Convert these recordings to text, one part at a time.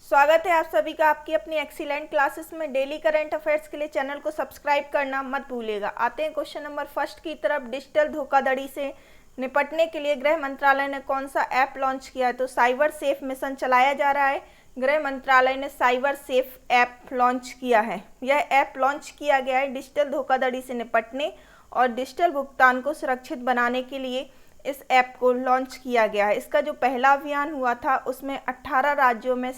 स्वागत है आप सभी का आपकी अपनी एक्सीलेंट क्लासेस में। डेली करंट अफेयर्स के लिए चैनल को सब्सक्राइब करना मत भूलिएगा। आते हैं क्वेश्चन नंबर फर्स्ट की तरफ। डिजिटल धोखाधड़ी से निपटने के लिए गृह मंत्रालय ने कौन सा ऐप लॉन्च किया है? तो साइबर सेफ मिशन चलाया जा रहा है। गृह मंत्रालय ने साइबर सेफ ऐप लॉन्च किया है। यह ऐप लॉन्च किया गया है डिजिटल धोखाधड़ी से निपटने और डिजिटल भुगतान को सुरक्षित बनाने के लिए इस ऐप को लॉन्च किया गया है। इसका जो पहला अभियान हुआ था उसमें 18 राज्यों में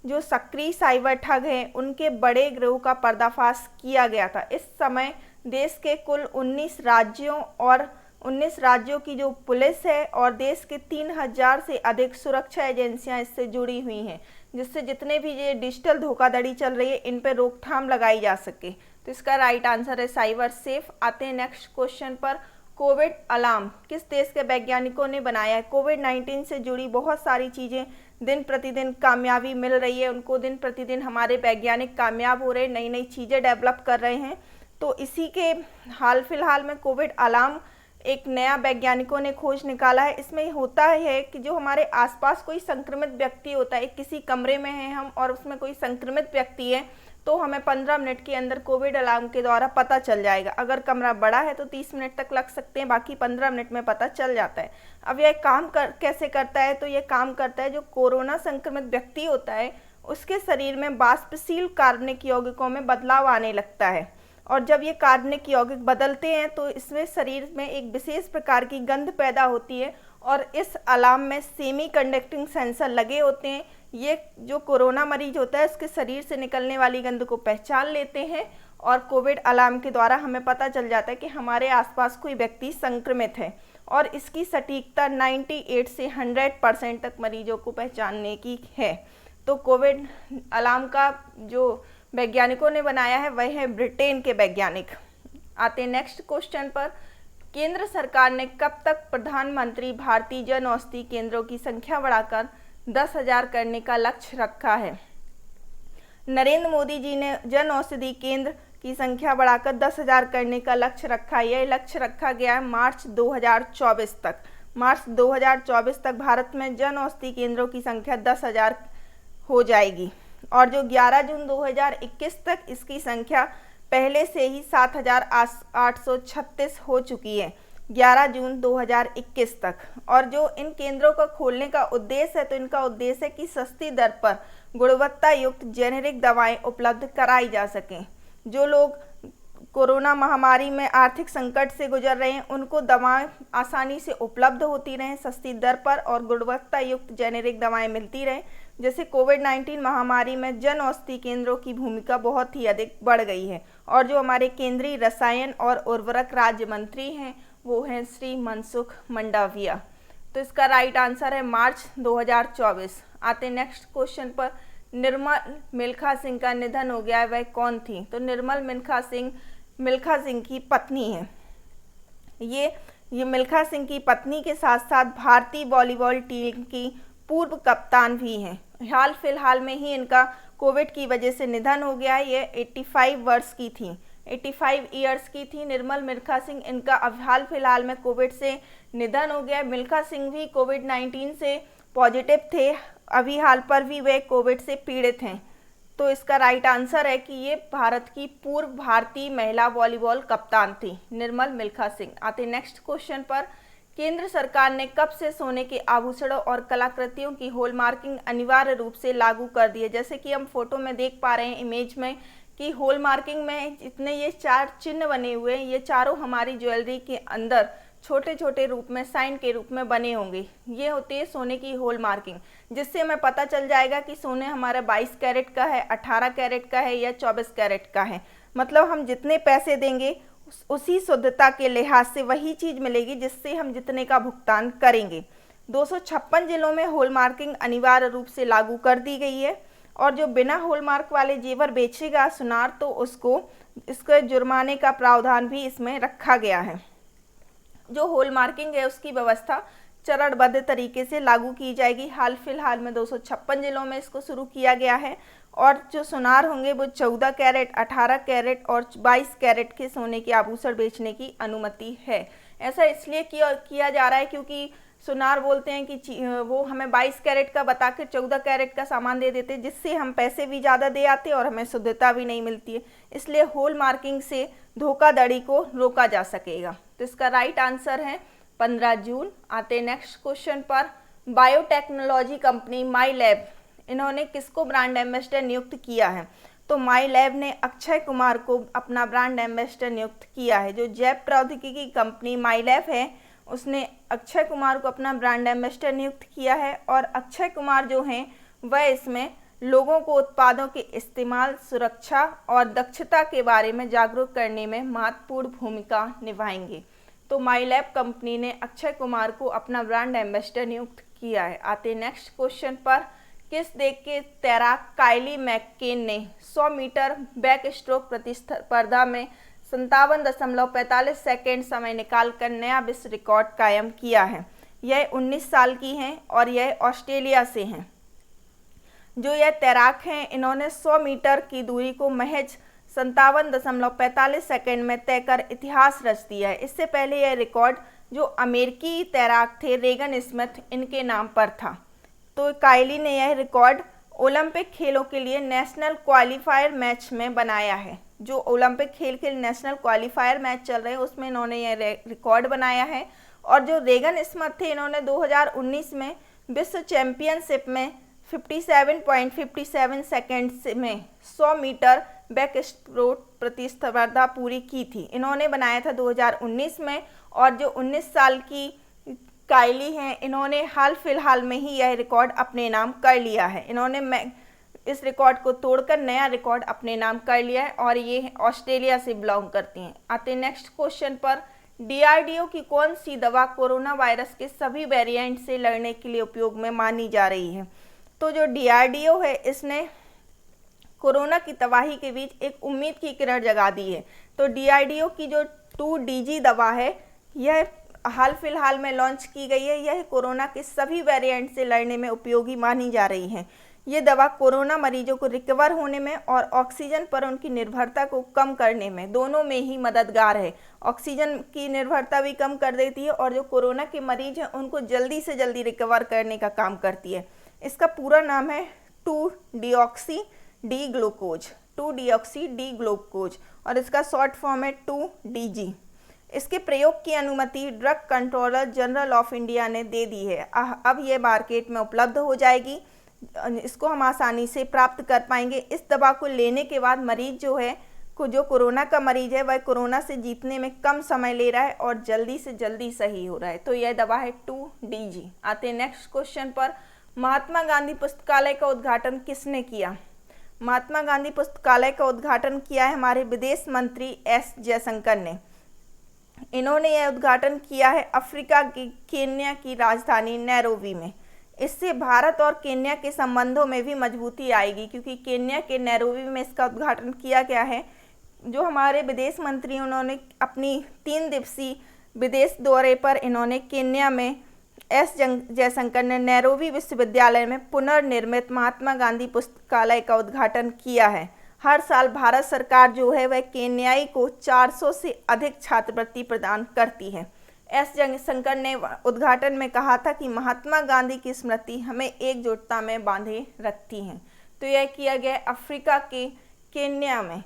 जो सक्रिय साइबर ठग हैं उनके बड़े गिरोह का पर्दाफाश किया गया था। इस समय देश के कुल 19 राज्यों की जो पुलिस है और देश के 3000 से अधिक सुरक्षा एजेंसियां इससे जुड़ी हुई हैं, जिससे जितने भी ये डिजिटल धोखाधड़ी चल रही है इन पर रोकथाम लगाई जा सके। तो इसका राइट आंसर है साइबर सेफ। आते हैं नेक्स्ट क्वेश्चन पर। कोविड अलार्म किस देश के वैज्ञानिकों ने बनाया है? कोविड-19 से जुड़ी बहुत सारी चीज़ें दिन प्रतिदिन कामयाबी मिल रही है उनको, दिन प्रतिदिन हमारे वैज्ञानिक कामयाब हो रहे हैं, नई नई चीज़ें डेवलप कर रहे हैं। तो इसी के हाल फिलहाल में कोविड अलार्म एक नया वैज्ञानिकों ने खोज निकाला है। इसमें होता है कि जो हमारे आसपास कोई संक्रमित व्यक्ति होता है, किसी कमरे में हैं हम और उसमें कोई संक्रमित व्यक्ति है, तो हमें 15 मिनट के अंदर कोविड अलार्म के द्वारा पता चल जाएगा। अगर कमरा बड़ा है तो 30 मिनट तक लग सकते हैं, बाकी 15 मिनट में पता चल जाता है। अब यह कैसे करता है? तो यह काम करता है जो कोरोना संक्रमित व्यक्ति होता है उसके शरीर में वाष्पशील कार्बनिक यौगिकों में बदलाव आने लगता है, और जब ये कार्बनिक यौगिक बदलते हैं तो इसमें शरीर में एक विशेष प्रकार की गंध पैदा होती है और इस अलार्म में सेमी कंडक्टिंग सेंसर लगे होते हैं। ये जो कोरोना मरीज होता है उसके शरीर से निकलने वाली गंध को पहचान लेते हैं और कोविड अलार्म के द्वारा हमें पता चल जाता है कि हमारे आसपास कोई व्यक्ति संक्रमित है, और इसकी सटीकता 98 से 100% तक मरीजों को पहचानने की है। तो कोविड अलार्म का जो वैज्ञानिकों ने बनाया है वह है ब्रिटेन के वैज्ञानिक। आते हैं नेक्स्ट क्वेश्चन पर। केंद्र सरकार ने कब तक प्रधानमंत्री भारतीय जन औषधि केंद्रों की संख्या बढ़ाकर 10,000 करने का लक्ष्य रखा है? नरेंद्र मोदी जी ने जन औषधि केंद्र की संख्या बढ़ाकर 10,000 करने का लक्ष्य रखा है। यह लक्ष्य रखा गया है मार्च 2024 तक। मार्च 2024 तक भारत में जन औषधि केंद्रों की संख्या 10,000 हो जाएगी, और जो 11 जून 2021 तक इसकी संख्या पहले से ही 7,836 हो चुकी है 11 जून 2021 तक। और जो इन केंद्रों का खोलने का उद्देश्य है, तो इनका उद्देश्य है कि सस्ती दर पर गुणवत्ता युक्त जेनेरिक दवाएं उपलब्ध कराई जा सकें। जो लोग कोरोना महामारी में आर्थिक संकट से गुजर रहे हैं उनको दवाएं आसानी से उपलब्ध होती रहें सस्ती दर पर, और गुणवत्ता युक्त जेनेरिक दवाएं मिलती रहें। जैसे कोविड-19 महामारी में जन औषधि केंद्रों की भूमिका बहुत ही अधिक बढ़ गई है, और जो हमारे केंद्रीय रसायन और उर्वरक राज्य मंत्री हैं वो हैं श्री मनसुख मंडाविया। तो इसका राइट आंसर है मार्च 2024। आते नेक्स्ट क्वेश्चन पर। निर्मल मिल्खा सिंह का निधन हो गया है, वह कौन थी? तो निर्मल मिल्खा सिंह की पत्नी है। ये मिल्खा सिंह की पत्नी के साथ साथ भारतीय वॉलीबॉल टीम की पूर्व कप्तान भी हैं। हाल फिलहाल में ही इनका कोविड की वजह से निधन हो गया है। ये 85 वर्ष की थी, 85 ईयर्स की थी निर्मल मिल्खा सिंह। इनका अब हाल फिलहाल में कोविड से निधन हो गया। मिल्खा सिंह भी कोविड-19 से पॉजिटिव थे, अभी हाल पर भी वे कोविड से पीड़ित हैं। तो इसका राइट आंसर है कि ये भारत की पूर्व भारतीय महिला वॉलीबॉल कप्तान थी निर्मल मिल्खा सिंह। आते नेक्स्ट क्वेश्चन पर। केंद्र सरकार ने कब से सोने के आभूषणों और कलाकृतियों की हॉलमार्किंग अनिवार्य रूप से लागू कर दी है? जैसे कि हम फोटो में देख पा रहे हैं इमेज में कि हॉलमार्किंग में जितने ये 4 चिन्ह बने हुए हैं, ये चारों हमारी ज्वेलरी के अंदर छोटे छोटे रूप में साइन के रूप में बने होंगे। ये होती है सोने की हॉलमार्किंग, जिससे हमें पता चल जाएगा कि सोने हमारा 22 कैरेट का है, 18 कैरेट का है या 24 कैरेट का है। मतलब हम जितने पैसे देंगे उसी शुद्धता के लिहाज से वही चीज़ मिलेगी जिससे हम जितने का भुगतान करेंगे। 256 जिलों में हॉलमार्किंग अनिवार्य रूप से लागू कर दी गई है, और जो बिना हॉलमार्क वाले जेवर बेचेगा सुनार तो इसके जुर्माने का प्रावधान भी इसमें रखा गया है। जो हॉलमार्किंग है उसकी व्यवस्था चरणबद्ध तरीके से लागू की जाएगी। हाल फिलहाल में 256 जिलों में इसको शुरू किया गया है, और जो सुनार होंगे वो 14 कैरेट, 18 कैरेट और 22 कैरेट के सोने के आभूषण बेचने की अनुमति है। ऐसा इसलिए किया जा रहा है क्योंकि सुनार बोलते हैं कि वो हमें 22 कैरेट का बता के 14 कैरेट का सामान दे देते हैं, जिससे हम पैसे भी ज़्यादा दे आते हैं और हमें शुद्धता भी नहीं मिलती है। इसलिए होल मार्किंग से धोखाधड़ी को रोका जा सकेगा। तो इसका राइट आंसर है 15 जून। आते हैं नेक्स्ट क्वेश्चन पर। बायोटेक्नोलॉजी कंपनी माई लैब, इन्होंने किसको ब्रांड एम्बेसडर नियुक्त किया है? तो माई लैब ने अक्षय कुमार को अपना ब्रांड एम्बेसडर नियुक्त किया है। जो जैव प्रौद्योगिकी कंपनी माई लैब है, उसने अक्षय कुमार को अपना ब्रांड एम्बेसडर नियुक्त किया है। और अक्षय कुमार जो हैं वह इसमें लोगों को उत्पादों के इस्तेमाल, सुरक्षा और दक्षता के बारे में जागरूक करने में महत्वपूर्ण भूमिका निभाएंगे। तो माई लैब कंपनी ने अक्षय कुमार को अपना ब्रांड एम्बेसडर नियुक्त किया है। आते नेक्स्ट क्वेश्चन पर। किस देश के तैराक काइली मैककेन ने 100 मीटर बैक स्ट्रोक प्रतिस्पर्धा में 57.45 सेकेंड समय निकालकर नया विश्व रिकॉर्ड कायम किया है? यह 19 साल की हैं और यह ऑस्ट्रेलिया से हैं। जो यह तैराक हैं, इन्होंने 100 मीटर की दूरी को महज 57.45 सेकेंड में तय कर इतिहास रच दिया है। इससे पहले यह रिकॉर्ड जो अमेरिकी तैराक थे रेगन स्मिथ, इनके नाम पर था। तो काइली ने यह रिकॉर्ड ओलंपिक खेलों के लिए नेशनल क्वालिफायर मैच में बनाया है। जो ओलंपिक खेल के नेशनल क्वालिफायर मैच चल रहे हैं उसमें इन्होंने यह रिकॉर्ड बनाया है। और जो रेगन स्मिथ थे, इन्होंने 2019 में विश्व चैंपियनशिप में 57.57 सेकेंड में 100 मीटर बैक स्ट्रोक प्रतिस्पर्धा पूरी की थी। इन्होंने बनाया था 2019 में। और जो 19 साल की काइली हैं, इन्होंने हाल फिलहाल में ही यह रिकॉर्ड अपने नाम कर लिया है। इन्होंने इस रिकॉर्ड को तोड़कर नया रिकॉर्ड अपने नाम कर लिया है और ये ऑस्ट्रेलिया से बिलोंग करती हैं। आते नेक्स्ट क्वेश्चन पर। डीआरडीओ की कौन सी दवा कोरोना वायरस के सभी वेरिएंट से लड़ने के लिए उपयोग में मानी जा रही है? तो जो डीआरडीओ है, इसने कोरोना की तबाही के बीच एक उम्मीद की किरण जगा दी है। तो डीआरडीओ की जो 2DG दवा है, यह हाल फिलहाल में लॉन्च की गई है। यह कोरोना के सभी वेरिएंट से लड़ने में उपयोगी मानी जा रही है। ये दवा कोरोना मरीजों को रिकवर होने में और ऑक्सीजन पर उनकी निर्भरता को कम करने में, दोनों में ही मददगार है। ऑक्सीजन की निर्भरता भी कम कर देती है और जो कोरोना के मरीज हैं उनको जल्दी से जल्दी रिकवर करने का काम करती है। इसका पूरा नाम है 2-डिऑक्सी डी ग्लूकोज और इसका शॉर्ट फॉर्म है 2DG। इसके प्रयोग की अनुमति drug controller general of India ने दे दी है। अब ये मार्केट में उपलब्ध हो जाएगी, इसको हम आसानी से प्राप्त कर पाएंगे। इस दवा को लेने के बाद मरीज जो कोरोना का मरीज है, वह कोरोना से जीतने में कम समय ले रहा है और जल्दी से जल्दी सही हो रहा है। तो यह दवा है 2DG। आते हैं नेक्स्ट क्वेश्चन पर। महात्मा गांधी पुस्तकालय का उद्घाटन किसने किया? महात्मा गांधी पुस्तकालय का उद्घाटन किया है हमारे विदेश मंत्री एस जयशंकर ने। इन्होंने यह उद्घाटन किया है अफ्रीका की केन्या की राजधानी नैरोबी में। इससे भारत और केन्या के संबंधों में भी मजबूती आएगी, क्योंकि केन्या के नैरोबी में इसका उद्घाटन किया गया है। जो हमारे विदेश मंत्री, उन्होंने अपनी 3 दिवसीय विदेश दौरे पर इन्होंने केन्या में एस जयशंकर ने नैरोबी विश्वविद्यालय में पुनर्निर्मित महात्मा गांधी पुस्तकालय का उद्घाटन किया है। हर साल भारत सरकार जो है वह केन्याई को 400 से अधिक छात्रवृत्ति प्रदान करती है। एस जयशंकर ने उद्घाटन में कहा था कि महात्मा गांधी की स्मृति हमें एकजुटता में बांधे रखती है। तो यह किया गया अफ्रीका के केन्या में,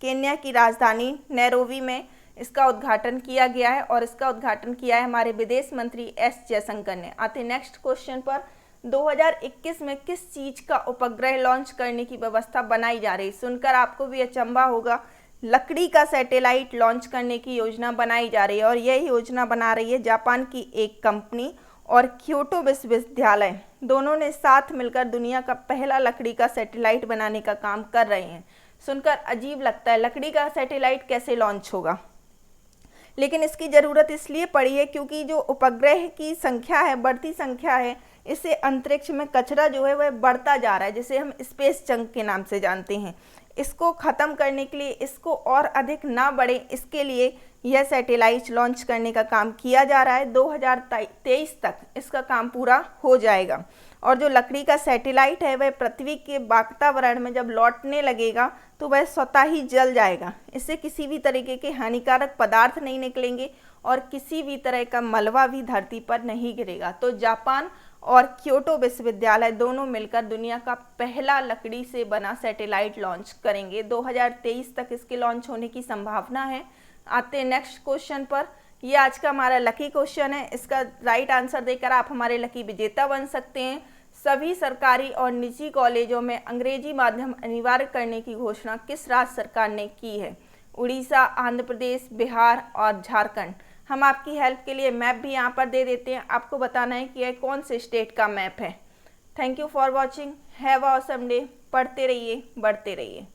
केन्या की राजधानी नैरोबी में इसका उद्घाटन किया गया है और इसका उद्घाटन किया है हमारे विदेश मंत्री एस जयशंकर ने। आते नेक्स्ट क्वेश्चन पर। 2021 में किस चीज का उपग्रह लॉन्च करने की व्यवस्था बनाई जा रही है? सुनकर आपको भी अचंभा होगा। लकड़ी का सैटेलाइट लॉन्च करने की योजना बनाई जा रही है और यह योजना बना रही है जापान की एक कंपनी और क्योटो विश्वविद्यालय। दोनों ने साथ मिलकर दुनिया का पहला लकड़ी का सैटेलाइट बनाने का काम कर रहे हैं। सुनकर अजीब लगता है, लकड़ी का सैटेलाइट कैसे लॉन्च होगा? लेकिन इसकी ज़रूरत इसलिए पड़ी है क्योंकि जो उपग्रह की संख्या है, बढ़ती संख्या है, इससे अंतरिक्ष में कचरा जो है वह बढ़ता जा रहा है, जिसे हम स्पेस जंक के नाम से जानते हैं। इसको ख़त्म करने के लिए, इसको और अधिक ना बढ़े, इसके लिए यह सैटेलाइट लॉन्च करने का काम किया जा रहा है। 2023 तक इसका काम पूरा हो जाएगा और जो लकड़ी का सैटेलाइट है वह पृथ्वी के वातावरण में जब लौटने लगेगा तो वह स्वतः ही जल जाएगा। इससे किसी भी तरीके के हानिकारक पदार्थ नहीं निकलेंगे और किसी भी तरह का मलबा भी धरती पर नहीं गिरेगा। तो जापान और क्योटो विश्वविद्यालय दोनों मिलकर दुनिया का पहला लकड़ी से बना सैटेलाइट लॉन्च करेंगे। 2023 तक इसके लॉन्च होने की संभावना है। आते हैं नेक्स्ट क्वेश्चन पर। ये आज का हमारा लकी क्वेश्चन है। इसका राइट आंसर देकर आप हमारे लकी विजेता बन सकते हैं। सभी सरकारी और निजी कॉलेजों में अंग्रेजी माध्यम अनिवार्य करने की घोषणा किस राज्य सरकार ने की है? उड़ीसा, आंध्र प्रदेश, बिहार और झारखंड। हम आपकी हेल्प के लिए मैप भी यहाँ पर दे देते हैं। आपको बताना है कि यह कौन से स्टेट का मैप है। Thank you for watching. Have a awesome day. पढ़ते रहिए, बढ़ते रहिए।